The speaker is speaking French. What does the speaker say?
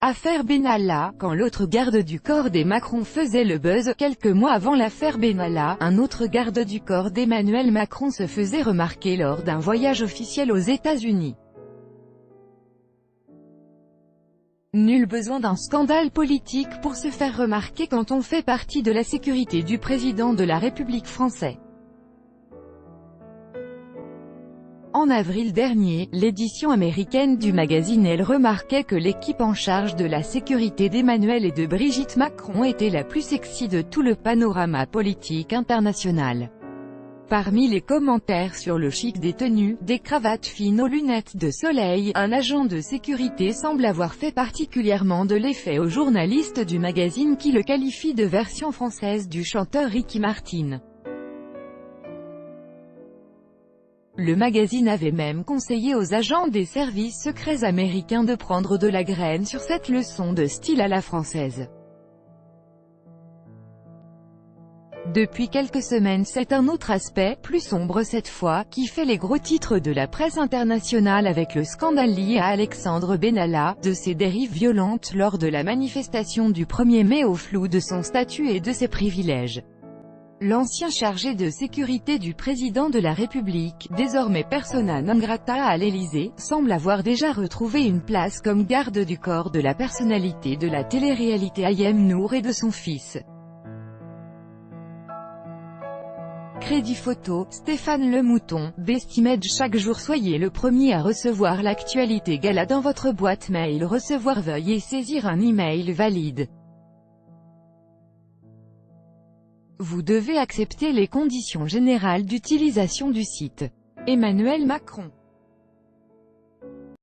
Affaire Benalla. Quand l'autre garde du corps des Macron faisait le buzz, quelques mois avant l'affaire Benalla, un autre garde du corps d'Emmanuel Macron se faisait remarquer lors d'un voyage officiel aux États-Unis. Nul besoin d'un scandale politique pour se faire remarquer quand on fait partie de la sécurité du président de la République française. En avril dernier, l'édition américaine du magazine Elle remarquait que l'équipe en charge de la sécurité d'Emmanuel et de Brigitte Macron était la plus sexy de tout le panorama politique international. Parmi les commentaires sur le chic des tenues, des cravates fines aux lunettes de soleil, un agent de sécurité semble avoir fait particulièrement de l'effet au journaliste du magazine qui le qualifie de version française du chanteur Ricky Martin. Le magazine avait même conseillé aux agents des services secrets américains de prendre de la graine sur cette leçon de style à la française. Depuis quelques semaines, c'est un autre aspect, plus sombre cette fois, qui fait les gros titres de la presse internationale avec le scandale lié à Alexandre Benalla, de ses dérives violentes lors de la manifestation du 1er mai au flou de son statut et de ses privilèges. L'ancien chargé de sécurité du président de la République, désormais persona non grata à l'Élysée, semble avoir déjà retrouvé une place comme garde du corps de la personnalité de la télé-réalité Ayem Nour et de son fils. Crédit photo, Stéphane Le Mouton, Bestimage. Chaque jour soyez le premier à recevoir l'actualité gala dans votre boîte mail. Recevoir, veuillez saisir un email valide. Vous devez accepter les conditions générales d'utilisation du site. Emmanuel Macron.